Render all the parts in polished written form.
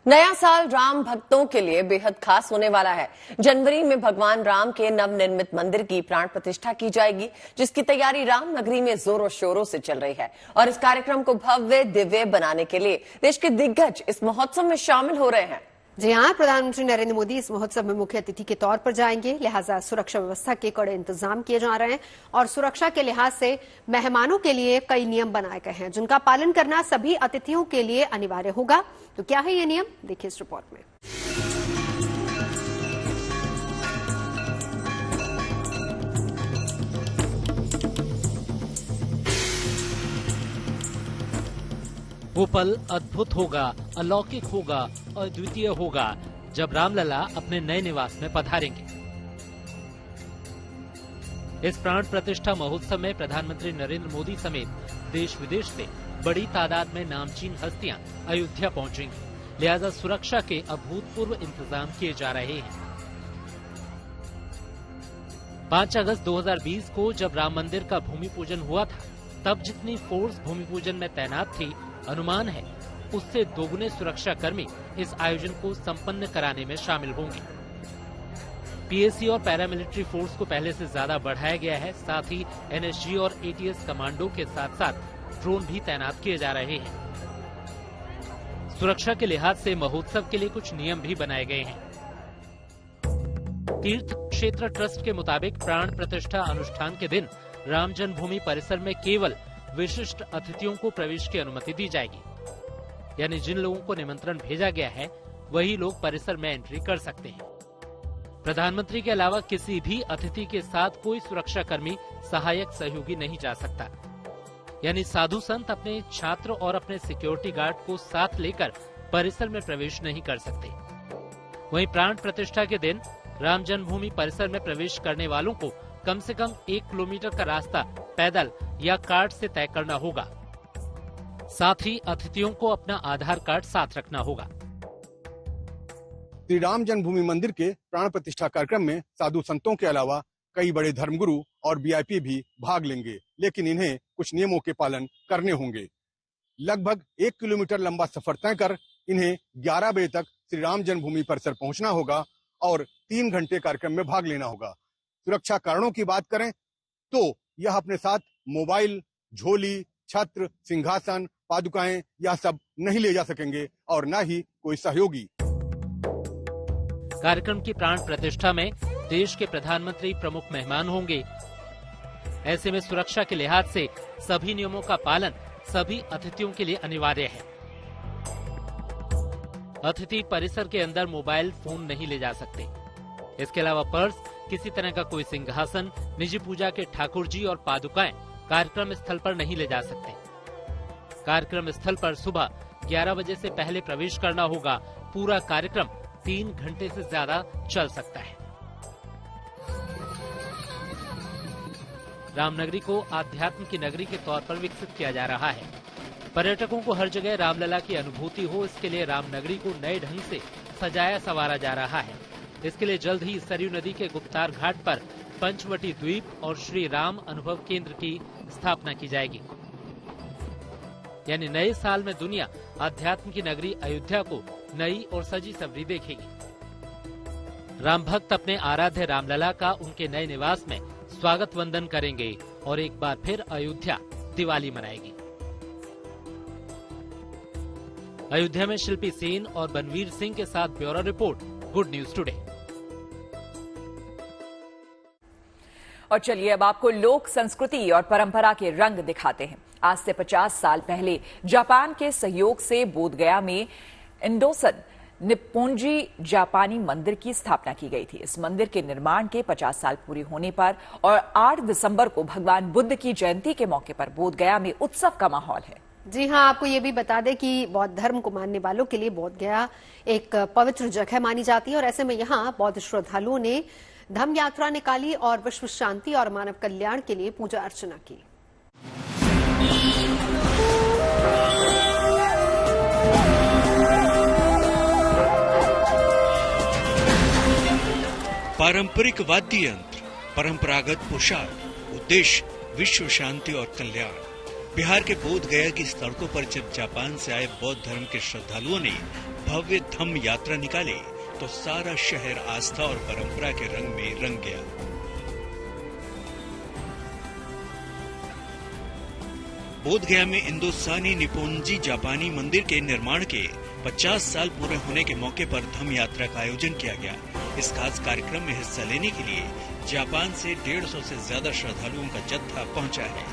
नया साल राम भक्तों के लिए बेहद खास होने वाला है। जनवरी में भगवान राम के नवनिर्मित मंदिर की प्राण प्रतिष्ठा की जाएगी, जिसकी तैयारी राम नगरी में जोरों शोरों से चल रही है। और इस कार्यक्रम को भव्य दिव्य बनाने के लिए देश के दिग्गज इस महोत्सव में शामिल हो रहे हैं। जी हाँ, प्रधानमंत्री नरेंद्र मोदी इस महोत्सव में मुख्य अतिथि के तौर पर जाएंगे, लिहाजा सुरक्षा व्यवस्था के कड़े इंतजाम किए जा रहे हैं और सुरक्षा के लिहाज से मेहमानों के लिए कई नियम बनाए गए हैं, जिनका पालन करना सभी अतिथियों के लिए अनिवार्य होगा। तो क्या है ये नियम, देखिए इस रिपोर्ट में। वो पल अद्भुत होगा, अलौकिक होगा, अद्वितीय होगा जब रामलला अपने नए निवास में पधारेंगे। इस प्राण प्रतिष्ठा महोत्सव में प्रधानमंत्री नरेंद्र मोदी समेत देश विदेश से बड़ी तादाद में नामचीन हस्तियां अयोध्या पहुंचेंगी, लिहाजा सुरक्षा के अभूतपूर्व इंतजाम किए जा रहे हैं। 5 अगस्त 2020 को जब राम मंदिर का भूमि पूजन हुआ था, तब जितनी फोर्स भूमि पूजन में तैनात थी, अनुमान है उससे दोगुने सुरक्षाकर्मी इस आयोजन को संपन्न कराने में शामिल होंगे। पीएसी और पैरामिलिट्री फोर्स को पहले से ज्यादा बढ़ाया गया है। साथ ही एनएसजी और एटीएस कमांडो के साथ साथ ड्रोन भी तैनात किए जा रहे हैं। सुरक्षा के लिहाज से महोत्सव के लिए कुछ नियम भी बनाए गए हैं। तीर्थ क्षेत्र ट्रस्ट के मुताबिक प्राण प्रतिष्ठा अनुष्ठान के दिन राम जन्मभूमि परिसर में केवल विशिष्ट अतिथियों को प्रवेश की अनुमति दी जाएगी, यानी जिन लोगों को निमंत्रण भेजा गया है वही लोग परिसर में एंट्री कर सकते हैं। प्रधानमंत्री के अलावा किसी भी अतिथि के साथ कोई सुरक्षाकर्मी सहायक सहयोगी नहीं जा सकता, यानी साधु संत अपने छात्र और अपने सिक्योरिटी गार्ड को साथ लेकर परिसर में प्रवेश नहीं कर सकते। वहीं प्राण प्रतिष्ठा के दिन राम जन्मभूमि परिसर में प्रवेश करने वालों को कम से कम 1 किलोमीटर का रास्ता पैदल या कार्ड से तय करना होगा। साथ ही अतिथियों को अपना आधार कार्ड साथ रखना होगा। श्री राम जन्मभूमि मंदिर के प्राण प्रतिष्ठा कार्यक्रम में साधु संतों के अलावा कई बड़े धर्मगुरु और वीआईपी भी भाग लेंगे, लेकिन इन्हें कुछ नियमों के पालन करने होंगे। लगभग 1 किलोमीटर लंबा सफर तय कर इन्हें 11 बजे तक श्री राम जन्मभूमि परिसर पहुंचना होगा और 3 घंटे कार्यक्रम में भाग लेना होगा। सुरक्षा कारणों की बात करें तो यह अपने साथ मोबाइल, झोली, छत्र, सिंहासन, पादुकाएं यह सब नहीं ले जा सकेंगे और न ही कोई सहयोगी। कार्यक्रम की प्राण प्रतिष्ठा में देश के प्रधानमंत्री प्रमुख मेहमान होंगे। ऐसे में सुरक्षा के लिहाज से सभी नियमों का पालन सभी अतिथियों के लिए अनिवार्य है। अतिथि परिसर के अंदर मोबाइल फोन नहीं ले जा सकते। इसके अलावा पर्स, किसी तरह का कोई सिंहासन, निजी पूजा के ठाकुर जी और पादुकाएं कार्यक्रम स्थल पर नहीं ले जा सकते। कार्यक्रम स्थल पर सुबह 11 बजे से पहले प्रवेश करना होगा। पूरा कार्यक्रम 3 घंटे से ज्यादा चल सकता है। रामनगरी को आध्यात्म की नगरी के तौर पर विकसित किया जा रहा है। पर्यटकों को हर जगह रामलला की अनुभूति हो, इसके लिए रामनगरी को नए ढंग से सजाया संवारा जा रहा है। इसके लिए जल्द ही सरयू नदी के गुप्तार घाट पर पंचवटी द्वीप और श्री राम अनुभव केंद्र की स्थापना की जाएगी, यानी नए साल में दुनिया आध्यात्म की नगरी अयोध्या को नई और सजी सवरी देखेगी। राम भक्त अपने आराध्य रामलला का उनके नए निवास में स्वागत वंदन करेंगे और एक बार फिर अयोध्या दिवाली मनाएगी। अयोध्या में शिल्पी सेन और बनवीर सिंह के साथ bureau report, good news today. और चलिए अब आपको लोक संस्कृति और परंपरा के रंग दिखाते हैं। आज से 50 साल पहले जापान के सहयोग से बोधगया में इंडोसन निप्पोंजी जापानी मंदिर की स्थापना की गई थी। इस मंदिर के निर्माण के 50 साल पूरे होने पर और 8 दिसंबर को भगवान बुद्ध की जयंती के मौके पर बोधगया में उत्सव का माहौल है। जी हाँ, आपको ये भी बता दें कि बौद्ध धर्म को मानने वालों के लिए बोधगया एक पवित्र जगह मानी जाती है और ऐसे में यहाँ बौद्ध श्रद्धालुओं ने धम्म यात्रा निकाली और विश्व शांति और मानव कल्याण के लिए पूजा अर्चना की। पारंपरिक वाद्य यंत्र, परंपरागत पोशाक, उद्देश्य विश्व शांति और कल्याण। बिहार के बोध गया की सड़कों पर जब जापान से आए बौद्ध धर्म के श्रद्धालुओं ने भव्य धम्म यात्रा निकाली तो सारा शहर आस्था और परंपरा के रंग में रंग गया। बोध गया में हिंदुस्तानी निपोंजी जापानी मंदिर के निर्माण के 50 साल पूरे होने के मौके पर धम्म यात्रा का आयोजन किया गया। इस खास कार्यक्रम में हिस्सा लेने के लिए जापान से 150 से ज्यादा श्रद्धालुओं का जत्था पहुंचा है।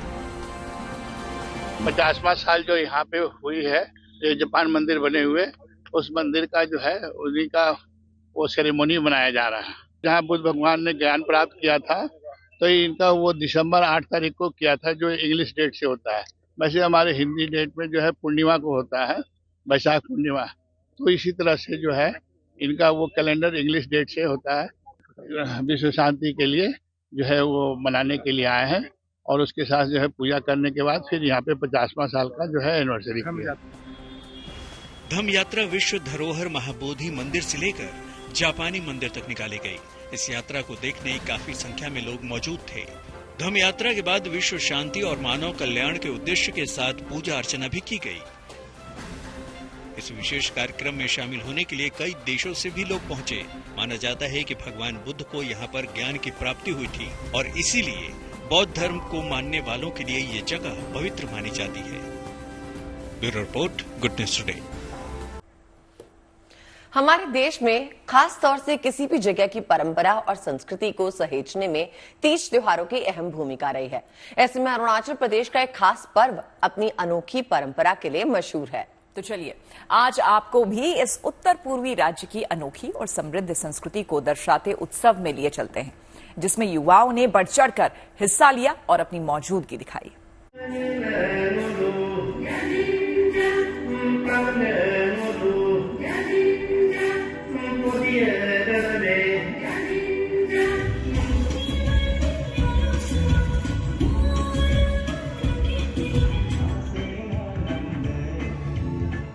50वां साल जो यहाँ पे हुई है, ये जापान मंदिर बने हुए, उस मंदिर का जो है उन्हीं का वो सेरेमोनी मनाया जा रहा है। जहाँ बुद्ध भगवान ने ज्ञान प्राप्त किया था तो इनका वो दिसंबर 8 तारीख को किया था, जो इंग्लिश डेट से होता है। वैसे हमारे हिंदी डेट में जो है पूर्णिमा को होता है, वैशाख पूर्णिमा। तो इसी तरह से जो है इनका वो कैलेंडर इंग्लिश डेट से होता है। विश्व शांति के लिए जो है वो मनाने के लिए आए हैं और उसके साथ जो है पूजा करने के बाद फिर यहाँ पे 50वां साल का जो है एनिवर्सरी किया। धम्म यात्रा विश्व धरोहर महाबोधि मंदिर से लेकर जापानी मंदिर तक निकाली गई। इस यात्रा को देखने काफी संख्या में लोग मौजूद थे। धम्म यात्रा के बाद विश्व शांति और मानव कल्याण के उद्देश्य के साथ पूजा अर्चना भी की गई। इस विशेष कार्यक्रम में शामिल होने के लिए कई देशों से भी लोग पहुंचे। माना जाता है कि भगवान बुद्ध को यहाँ पर ज्ञान की प्राप्ति हुई थी और इसीलिए बौद्ध धर्म को मानने वालों के लिए ये जगह पवित्र मानी जाती है। Bureau report, good news today. हमारे देश में खास तौर से किसी भी जगह की परंपरा और संस्कृति को सहेजने में तीज त्योहारों की अहम भूमिका रही है। ऐसे में अरुणाचल प्रदेश का एक खास पर्व अपनी अनोखी परंपरा के लिए मशहूर है। तो चलिए आज आपको भी इस उत्तर पूर्वी राज्य की अनोखी और समृद्ध संस्कृति को दर्शाते उत्सव में लिए चलते हैं, जिसमें युवाओं ने बढ़ चढ़कर हिस्सा लिया और अपनी मौजूदगी दिखाई।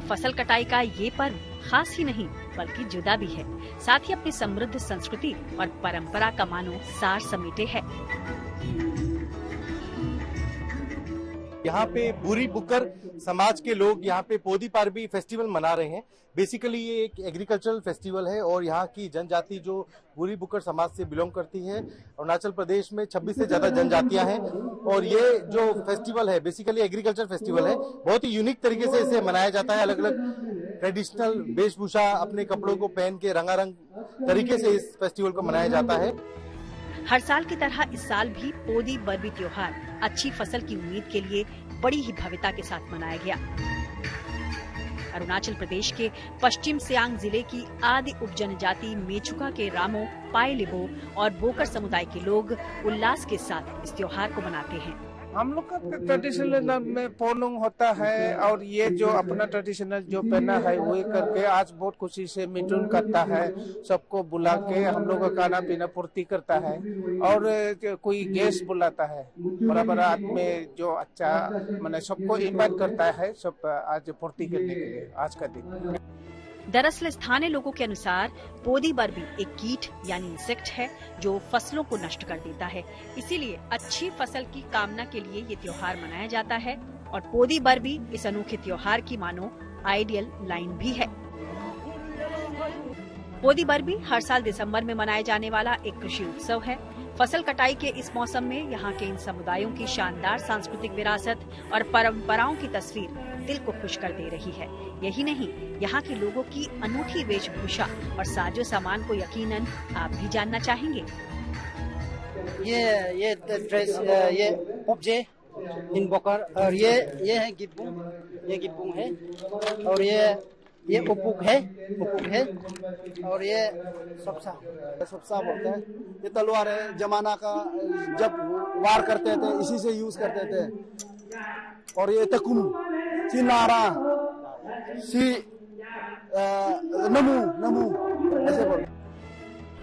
फसल कटाई का ये पर्व खास ही नहीं बल्कि जुदा भी है, साथ ही अपनी समृद्ध संस्कृति और परंपरा का मानो सार समेटे है। यहाँ पे बुरी बुकर समाज के लोग यहाँ पे पोदी पारबी फेस्टिवल मना रहे हैं। बेसिकली ये एक एग्रीकल्चरल फेस्टिवल है और यहाँ की जनजाति जो बुरी बुकर समाज से बिलोंग करती है। अरुणाचल प्रदेश में 26 से ज्यादा जनजातियां हैं और ये जो फेस्टिवल है बेसिकली एग्रीकल्चर फेस्टिवल है। बहुत ही यूनिक तरीके से इसे मनाया जाता है। अलग अलग ट्रेडिशनल वेशभूषा अपने कपड़ों को पहन के रंगारंग तरीके से इस फेस्टिवल को मनाया जाता है। हर साल की तरह इस साल भी पोदी बरबी त्योहार अच्छी फसल की उम्मीद के लिए बड़ी ही भव्यता के साथ मनाया गया। अरुणाचल प्रदेश के पश्चिम सियांग जिले की आदि उप जनजाति मेचुका के रामो, पाई लिबो और बोकर समुदाय के लोग उल्लास के साथ इस त्योहार को मनाते हैं। हम लोग का ट्रेडिशनल में पोनुंग होता है और ये जो अपना ट्रेडिशनल जो पहना है वही करके आज बहुत खुशी से मिथुन करता है। सबको बुला के हम लोग का खाना पीना पूर्ति करता है और कोई गेस्ट बुलाता है बराबर आदमी जो अच्छा मैंने सबको इन्वाइट करता है सब आज पूर्ति करने के लिए आज का दिन। दरअसल स्थानीय लोगों के अनुसार पोदी बरबी एक कीट यानी इंसेक्ट है जो फसलों को नष्ट कर देता है। इसीलिए अच्छी फसल की कामना के लिए ये त्योहार मनाया जाता है और पोदी बरबी इस अनोखे त्योहार की मानो आइडियल लाइन भी है। पोदी बरबी हर साल दिसंबर में मनाया जाने वाला एक कृषि उत्सव है। फसल कटाई के इस मौसम में यहाँ के इन समुदायों की शानदार सांस्कृतिक विरासत और परंपराओं की तस्वीर दिल को खुश कर दे रही है। यही नहीं, यहाँ के लोगों की अनूठी वेशभूषा और साजो सामान को यकीनन आप भी जानना चाहेंगे। ये ड्रेस ये उपजे इन बोकर और ये है गिब्बुंग है और ये उपुक है और ये सबसा बोलते हैं। ये तलवार है, जमाना का जब वार करते थे इसी से यूज करते थे। और ये तकुम चिनारा सी नमू ऐसे बोलते।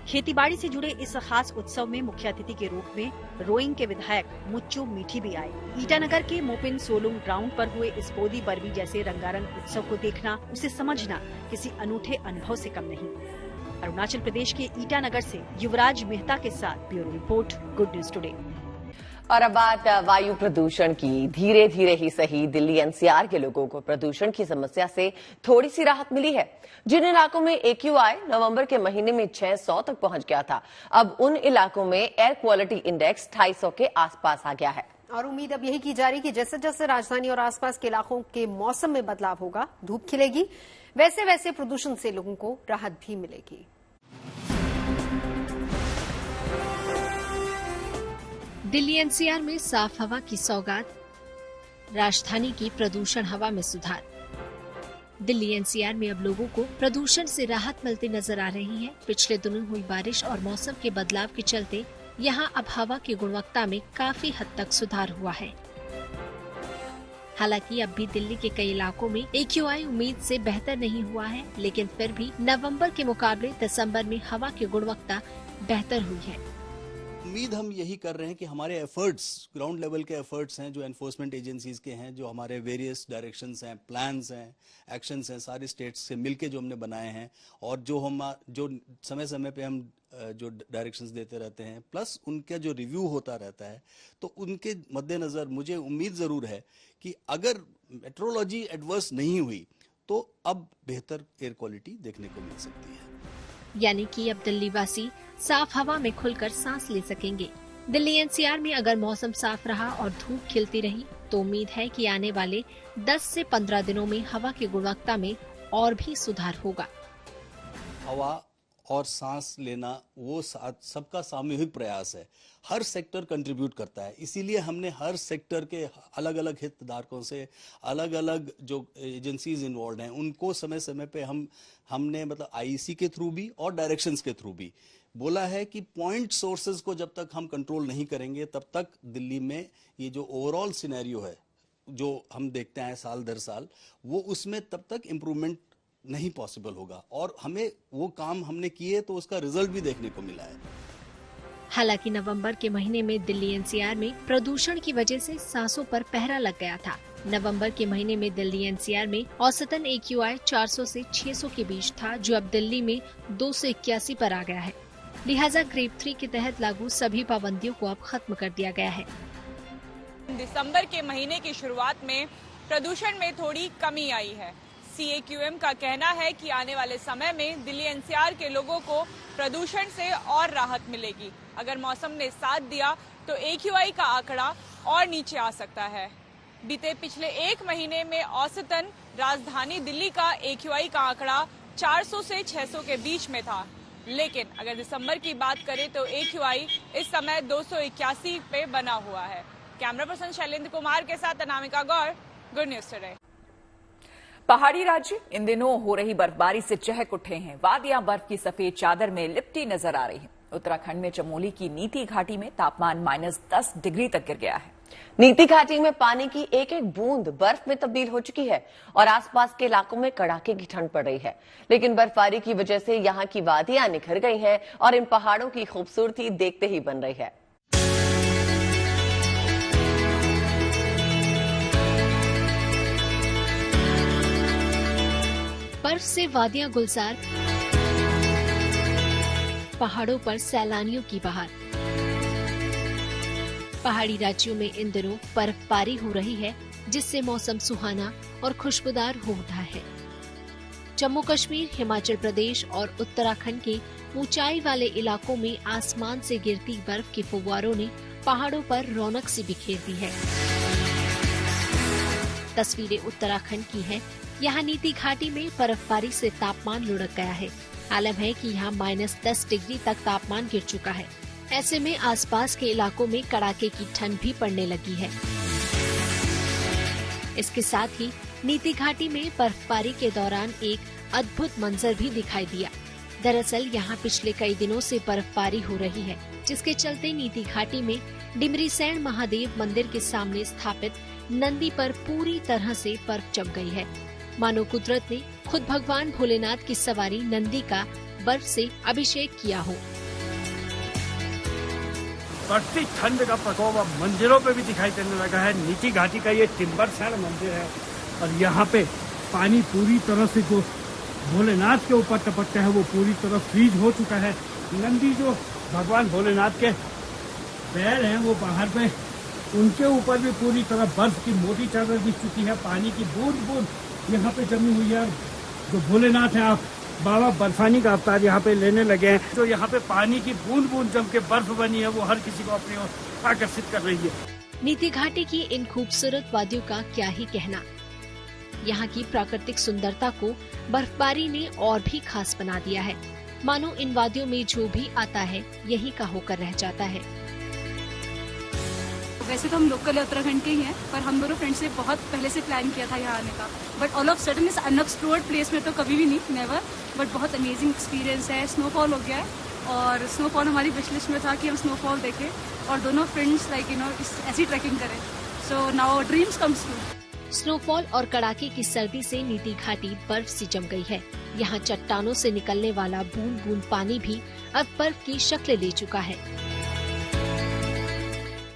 खेतीबाड़ी से जुड़े इस खास उत्सव में मुख्य अतिथि के रूप में रोइंग के विधायक मुच्चू मीठी भी आए। ईटानगर के मोपिन सोलुंग ग्राउंड पर हुए इस पोदी बरबी जैसे रंगारंग उत्सव को देखना, उसे समझना किसी अनूठे अनुभव से कम नहीं। अरुणाचल प्रदेश के ईटानगर से युवराज मेहता के साथ bureau report, good news today. और अब बात वायु प्रदूषण की। धीरे धीरे ही सही दिल्ली एनसीआर के लोगों को प्रदूषण की समस्या से थोड़ी सी राहत मिली है। जिन इलाकों में AQI नवंबर के महीने में 600 तक पहुंच गया था, अब उन इलाकों में एयर क्वालिटी इंडेक्स 250 के आसपास आ गया है। और उम्मीद अब यही की जा रही कि जैसे जैसे राजधानी और आसपास के इलाकों के मौसम में बदलाव होगा, धूप खिलेगी, वैसे वैसे प्रदूषण से लोगों को राहत भी मिलेगी। दिल्ली एनसीआर में साफ हवा की सौगात, राजधानी की प्रदूषण हवा में सुधार। दिल्ली एनसीआर में अब लोगों को प्रदूषण से राहत मिलती नजर आ रही है। पिछले दिनों हुई बारिश और मौसम के बदलाव के चलते यहां अब हवा की गुणवत्ता में काफी हद तक सुधार हुआ है। हालांकि अब भी दिल्ली के कई इलाकों में AQI उम्मीद से बेहतर नहीं हुआ है, लेकिन फिर भी नवंबर के मुकाबले दिसंबर में हवा की गुणवत्ता बेहतर हुई है। उम्मीद हम यही कर रहे हैं कि हमारे एफर्ट्स, ग्राउंड लेवल के एफर्ट्स हैं जो एनफोर्समेंट एजेंसीज के हैं, जो हमारे वेरियस डायरेक्शंस हैं, प्लान्स हैं, एक्शंस हैं, सारे स्टेट्स से मिलके जो हमने बनाए हैं, और जो समय समय पे हम जो डायरेक्शंस देते रहते हैं, प्लस उनका जो रिव्यू होता रहता है, तो उनके मद्देनजर मुझे उम्मीद जरूर है कि अगर मेट्रोलॉजी एडवर्स नहीं हुई तो अब बेहतर एयर क्वालिटी देखने को मिल सकती है। यानी कि अब दिल्ली वासी साफ हवा में खुलकर सांस ले सकेंगे। दिल्ली एनसीआर में अगर मौसम साफ रहा और धूप खिलती रही तो उम्मीद है कि आने वाले 10 से 15 दिनों में हवा की गुणवत्ता में और भी सुधार होगा। हवा और सांस लेना वो सबका सामूहिक प्रयास है। हर सेक्टर कंट्रीब्यूट करता है, इसीलिए हमने हर सेक्टर के अलग अलग हितधारकों से, अलग अलग जो एजेंसीज इन्वॉल्व हैं, उनको समय समय पे हमने मतलब IEC के थ्रू भी और डायरेक्शंस के थ्रू भी बोला है कि पॉइंट सोर्सेज को जब तक हम कंट्रोल नहीं करेंगे तब तक दिल्ली में ये जो ओवरऑल सिनेरियो है जो हम देखते हैं साल दर साल, वो उसमें तब तक इम्प्रूवमेंट नहीं पॉसिबल होगा। और हमें वो काम हमने किए तो उसका रिजल्ट भी देखने को मिला है। हालांकि नवंबर के महीने में दिल्ली एनसीआर में प्रदूषण की वजह से सांसों पर पहरा लग गया था। नवंबर के महीने में दिल्ली एनसीआर में औसतन AQI 400 से 600 के बीच था, जो अब दिल्ली में 281 पर आ गया है। लिहाजा ग्रेड 3 के तहत लागू सभी पाबंदियों को अब खत्म कर दिया गया है। दिसंबर के महीने की शुरुआत में प्रदूषण में थोड़ी कमी आई है। CAQM का कहना है कि आने वाले समय में दिल्ली एनसीआर के लोगों को प्रदूषण से और राहत मिलेगी। अगर मौसम ने साथ दिया तो AQI का आंकड़ा और नीचे आ सकता है। बीते पिछले एक महीने में औसतन राजधानी दिल्ली का AQI का आंकड़ा 400 से 600 के बीच में था, लेकिन अगर दिसंबर की बात करें तो AQI इस समय 281 पे बना हुआ है। कैमरा पर्सन शैलेंद्र कुमार के साथ अनामिका गौर, गुड न्यूज टुडे। पहाड़ी राज्य इन दिनों हो रही बर्फबारी से चहक उठे हैं। वादियां बर्फ की सफेद चादर में लिपटी नजर आ रही हैं। उत्तराखंड में चमोली की नीति घाटी में तापमान -10 डिग्री तक गिर गया है। नीति घाटी में पानी की एक एक बूंद बर्फ में तब्दील हो चुकी है और आसपास के इलाकों में कड़ाके की ठंड पड़ रही है। लेकिन बर्फबारी की वजह से यहाँ की वादियां निखर गई हैं और इन पहाड़ों की खूबसूरती देखते ही बन रही है। बर्फ से वादियां गुलजार, पहाड़ों पर सैलानियों की बहार। पहाड़ी राज्यों में इन दिनों बर्फबारी हो रही है, जिससे मौसम सुहाना और खुशबूदार हो उठा है। जम्मू कश्मीर, हिमाचल प्रदेश और उत्तराखंड के ऊंचाई वाले इलाकों में आसमान से गिरती बर्फ के फुव्वारों ने पहाड़ों पर रौनक सी बिखेर दी है। तस्वीरें उत्तराखंड की हैं। यहाँ नीति घाटी में बर्फबारी से तापमान लुढ़क गया है। आलम है कि यहाँ -10 डिग्री तक तापमान गिर चुका है। ऐसे में आसपास के इलाकों में कड़ाके की ठंड भी पड़ने लगी है। इसके साथ ही नीति घाटी में बर्फबारी के दौरान एक अद्भुत मंजर भी दिखाई दिया। दरअसल यहाँ पिछले कई दिनों से बर्फबारी हो रही है, जिसके चलते नीति घाटी में डिमरीसैण महादेव मंदिर के सामने स्थापित नंदी पर पूरी तरह से बर्फ जम गई है। मानो कुदरत ने खुद भगवान भोलेनाथ की सवारी नंदी का बर्फ से अभिषेक किया हो। बढ़ती ठंड का प्रकोप अब मंदिरों पे भी दिखाई देने लगा है। नीति घाटी का ये टिम्बरसैण मंदिर है और यहाँ पे पानी पूरी तरह से जो भोलेनाथ के ऊपर टपकता है वो पूरी तरह फ्रीज हो चुका है। नंदी जो भगवान भोलेनाथ के पैर हैं वो बाहर पे उनके ऊपर भी पूरी तरह बर्फ की मोटी चादर बिछ चुकी है। पानी की बूंद बूंद यहाँ पे जमी हुई है। जो भोलेनाथ है, आप बाबा बर्फानी का अवतार यहाँ पे लेने लगे हैं। तो यहाँ पे पानी की बूंद बूंद जम के बर्फ बनी है, वो हर किसी को अपनी ओर आकर्षित कर रही है। नीति घाटी की इन खूबसूरत वादियों का क्या ही कहना। यहाँ की प्राकृतिक सुंदरता को बर्फबारी ने और भी खास बना दिया है। मानो इन वादियों में जो भी आता है यहीं का होकर रह जाता है। वैसे तो हम लोकल उत्तराखंड के ही हैं, पर हम दोनों फ्रेंड्स ने बहुत पहले से प्लान किया था यहाँ आने का। बट ऑल ऑफ सडन इस अनएक्सप्लोर्ड प्लेस में तो कभी भी नहीं, नेवर। बट बहुत अमेजिंग एक्सपीरियंस है। स्नोफॉल हो गया है और स्नोफॉल हमारी विश लिस्ट में था कि हम स्नोफॉल देखें और दोनों फ्रेंड्स ऐसी ट्रैकिंग करें। So now dreams comes true. Snowfall और कड़ाके की सर्दी से नीति घाटी बर्फ सी जम गई है। यहाँ चट्टानों से निकलने वाला बूंद बूंद पानी भी अब बर्फ की शक्ल ले चुका है।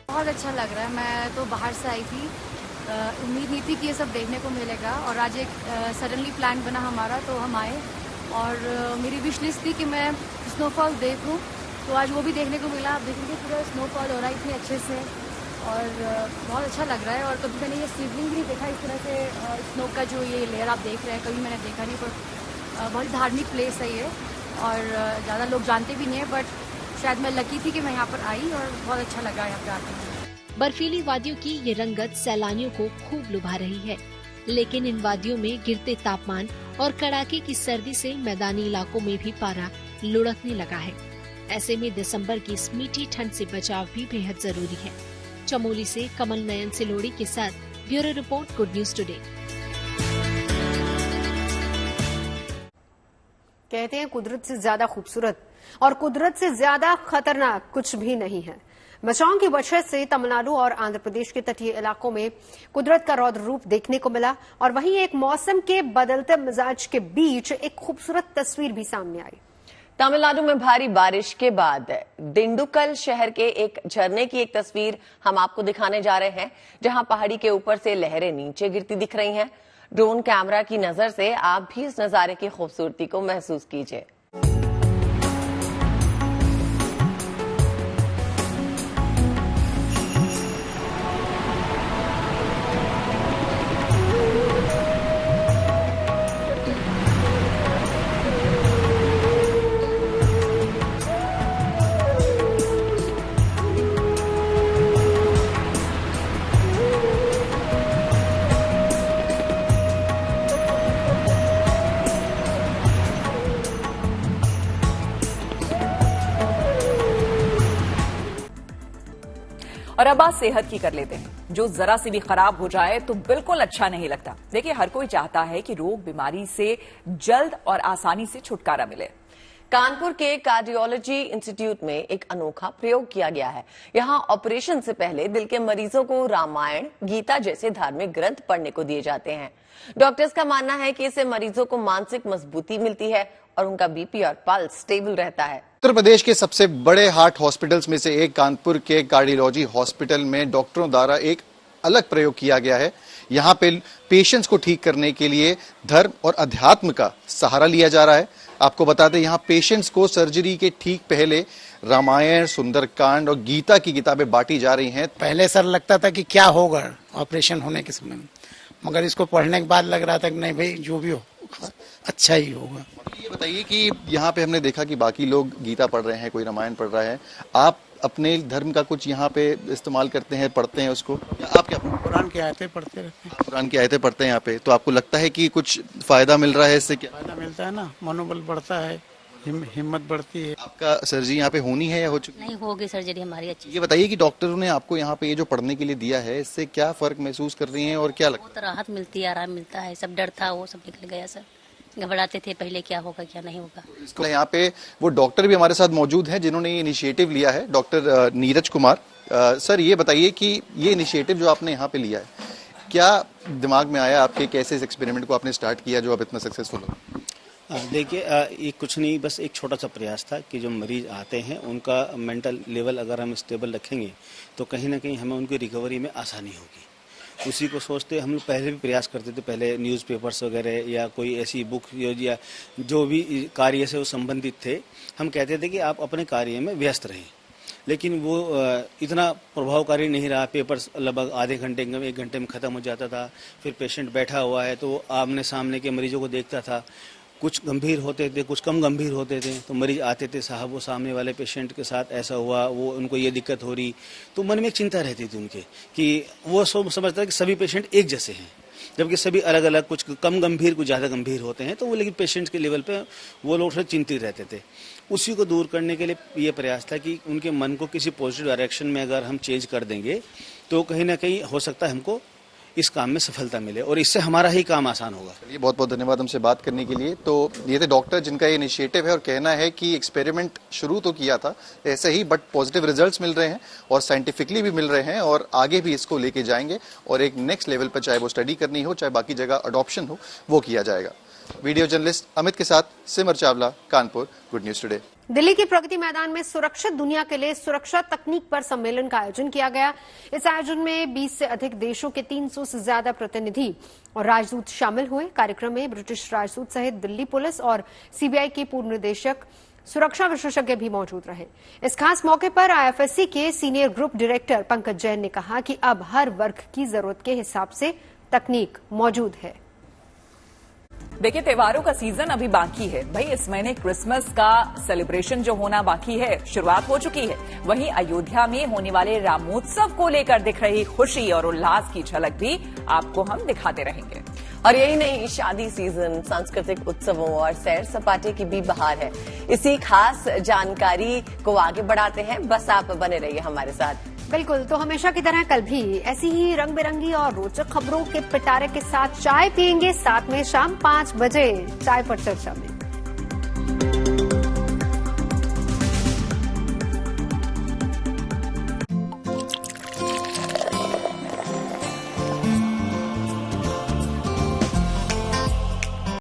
बहुत अच्छा लग रहा है। मैं तो बाहर से आई थी, उम्मीद नहीं थी कि ये सब देखने को मिलेगा और आज एक सडनली प्लान बना हमारा, तो हम आए और मेरी विश लिस्ट थी कि मैं स्नोफॉल देखूं, तो आज वो भी देखने को मिला। आप देखेंगे पूरा स्नोफॉल हो रहा है इतने अच्छे से और बहुत अच्छा लग रहा है। और कभी मैंने ये सिवलिंग भी नहीं देखा इस तरह से, स्नो का जो ये लेयर आप देख रहे हैं कभी मैंने देखा नहीं। पर बहुत धार्मिक प्लेस है ये और ज़्यादा लोग जानते भी नहीं है, बट शायद मैं लकी थी कि मैं यहाँ पर आई और बहुत अच्छा लगा यहाँ पे आकर। बर्फीली वादियों की ये रंगत सैलानियों को खूब लुभा रही है, लेकिन इन वादियों में गिरते तापमान और कड़ाके की सर्दी से मैदानी इलाकों में भी पारा लुढ़कने लगा है। ऐसे में दिसंबर की इस मीठी ठंड से बचाव भी बेहद जरूरी है। चमोली से कमल नयन सिलोड़ी के साथ bureau report, good news today. कहते हैं कुदरत से ज्यादा खूबसूरत और कुदरत से ज्यादा खतरनाक कुछ भी नहीं है। बचाव की वजह से तमिलनाडु और आंध्र प्रदेश के तटीय इलाकों में कुदरत का रौद्र रूप देखने को मिला और वहीं एक मौसम के बदलते मिजाज के बीच एक खूबसूरत तस्वीर भी सामने आई। तमिलनाडु में भारी बारिश के बाद दिंडुकल शहर के एक झरने की एक तस्वीर हम आपको दिखाने जा रहे हैं, जहां पहाड़ी के ऊपर से लहरें नीचे गिरती दिख रही हैं। ड्रोन कैमरा की नजर से आप भी इस नजारे की खूबसूरती को महसूस कीजिए। और अब बात सेहत की कर लेते हैं, जो जरा सी भी खराब हो जाए तो बिल्कुल अच्छा नहीं लगता। देखिए, हर कोई चाहता है कि रोग बीमारी से जल्द और आसानी से छुटकारा मिले। कानपुर के कार्डियोलॉजी इंस्टीट्यूट में एक अनोखा प्रयोग किया गया है। यहाँ ऑपरेशन से पहले दिल के मरीजों को रामायण, गीता जैसे धार्मिक ग्रंथ पढ़ने को दिए जाते हैं। डॉक्टर्स का मानना है कि इससे मरीजों को मानसिक मजबूती मिलती है और उनका बीपी और पल्स स्टेबल रहता है। उत्तर प्रदेश के सबसे बड़े हार्ट हॉस्पिटल्स में से एक कानपुर के कार्डियोलॉजी हॉस्पिटल में डॉक्टरों द्वारा एक अलग प्रयोग किया गया है। यहाँ पे पेशेंट्स को ठीक करने के लिए धर्म और अध्यात्म का सहारा लिया जा रहा है। आपको बता दें, यहाँ पेशेंट्स को सर्जरी के ठीक पहले रामायण, सुंदरकांड और गीता की किताबें बांटी जा रही हैं। पहले सर लगता था कि क्या होगा ऑपरेशन होने के समय, मगर इसको पढ़ने के बाद लग रहा था कि नहीं भाई, जो भी हो अच्छा ही होगा। ये बताइए कि यहाँ पे हमने देखा कि बाकी लोग गीता पढ़ रहे हैं, कोई रामायण पढ़ रहा है, आप अपने धर्म का कुछ यहाँ पे इस्तेमाल करते हैं, पढ़ते हैं उसको? आप क्या कुरान की आयतें पढ़ते रहते हैं? कुरान की आयतें पढ़ते हैं यहाँ पे, तो आपको लगता है कि कुछ फायदा मिल रहा है इससे? क्या फायदा मिलता है ना, मनोबल बढ़ता है, हिम्मत बढ़ती है। आपका सर्जरी यहाँ पे होनी है या हो चुकी? नहीं, होगी सर्जरी हमारी अच्छी। ये बताइए कि डॉक्टरों ने आपको यहाँ पे ये जो पढ़ने के लिए दिया है, इससे क्या फर्क महसूस कर रही हैं और क्या लगता है? बहुत राहत मिलती है, आराम मिलता है। सब डर था वो सब निकल गया सर। घबराते थे पहले क्या होगा क्या नहीं होगा। इसको यहाँ पे वो डॉक्टर भी हमारे साथ मौजूद हैं जिन्होंने ये इनिशिएटिव लिया है, डॉक्टर नीरज कुमार। सर, ये बताइए कि ये इनिशिएटिव जो आपने यहाँ पे लिया है, क्या दिमाग में आया आपके, कैसे इस एक्सपेरिमेंट को आपने स्टार्ट किया जो अब इतना सक्सेसफुल हो? देखिए, ये कुछ नहीं, बस एक छोटा सा प्रयास था कि जो मरीज आते हैं उनका मेंटल लेवल अगर हम स्टेबल रखेंगे तो कहीं ना कहीं हमें उनकी रिकवरी में आसानी होगी। उसी को सोचते हम लोग पहले भी प्रयास करते थे, पहले न्यूज़पेपर्स वगैरह या कोई ऐसी बुक या जो भी कार्य से वो संबंधित थे, हम कहते थे कि आप अपने कार्य में व्यस्त रहें। लेकिन वो इतना प्रभावकारी नहीं रहा। पेपर लगभग आधे घंटे में 1 घंटे में ख़त्म हो जाता था। फिर पेशेंट बैठा हुआ है तो आमने सामने के मरीजों को देखता था, कुछ गंभीर होते थे, कुछ कम गंभीर होते थे। तो मरीज आते थे, साहब वो सामने वाले पेशेंट के साथ ऐसा हुआ, वो उनको ये दिक्कत हो रही, तो मन में एक चिंता रहती थी उनके कि वो समझता है कि सभी पेशेंट एक जैसे हैं, जबकि सभी अलग अलग, कुछ कम गंभीर कुछ ज़्यादा गंभीर होते हैं। तो वो लेकिन पेशेंट्स के लेवल पे वो लोग थोड़े चिंतित रहते थे। उसी को दूर करने के लिए ये प्रयास था कि उनके मन को किसी पॉजिटिव डायरेक्शन में अगर हम चेंज कर देंगे तो कहीं ना कहीं हो सकता है हमको इस काम में सफलता मिले और इससे हमारा ही काम आसान होगा। चलिए, बहुत बहुत धन्यवाद हमसे बात करने के लिए। तो ये थे डॉक्टर जिनका ये इनिशिएटिव है और कहना है कि एक्सपेरिमेंट शुरू तो किया था ऐसे ही, बट पॉजिटिव रिजल्ट्स मिल रहे हैं और साइंटिफिकली भी मिल रहे हैं और आगे भी इसको लेके जाएंगे और एक नेक्स्ट लेवल पर चाहे वो स्टडी करनी हो, चाहे बाकी जगह अडॉप्शन हो, वो किया जाएगा। वीडियो जर्नलिस्ट अमित के साथ Simar Chawla, Kanpur, good news today. Delhi के प्रगति मैदान में सुरक्षित दुनिया के लिए सुरक्षा तकनीक पर सम्मेलन का आयोजन किया गया। इस आयोजन में 20 से अधिक देशों के 300 से ज्यादा प्रतिनिधि और राजदूत शामिल हुए। कार्यक्रम में ब्रिटिश राजदूत सहित दिल्ली पुलिस और सीबीआई के पूर्व निदेशक, सुरक्षा विशेषज्ञ भी मौजूद रहे। इस खास मौके पर आईएफएससी के senior group director Pankaj Jain ने कहा कि अब हर वर्ग की जरूरत के हिसाब से तकनीक मौजूद है। देखिए, त्योहारों का सीजन अभी बाकी है भाई। इस महीने क्रिसमस का सेलिब्रेशन जो होना बाकी है, शुरुआत हो चुकी है। वहीं अयोध्या में होने वाले रामोत्सव को लेकर दिख रही खुशी और उल्लास की झलक भी आपको हम दिखाते रहेंगे। और यही नहीं, शादी सीजन, सांस्कृतिक उत्सवों और सैर सपाटे की भी बहार है। इसी खास जानकारी को आगे बढ़ाते हैं, बस आप बने रहिए हमारे साथ। बिल्कुल, तो हमेशा की तरह कल भी ऐसी ही रंग बिरंगी और रोचक खबरों के पिटारे के साथ चाय पियेंगे, साथ में शाम 5 बजे चाय पर चर्चा में।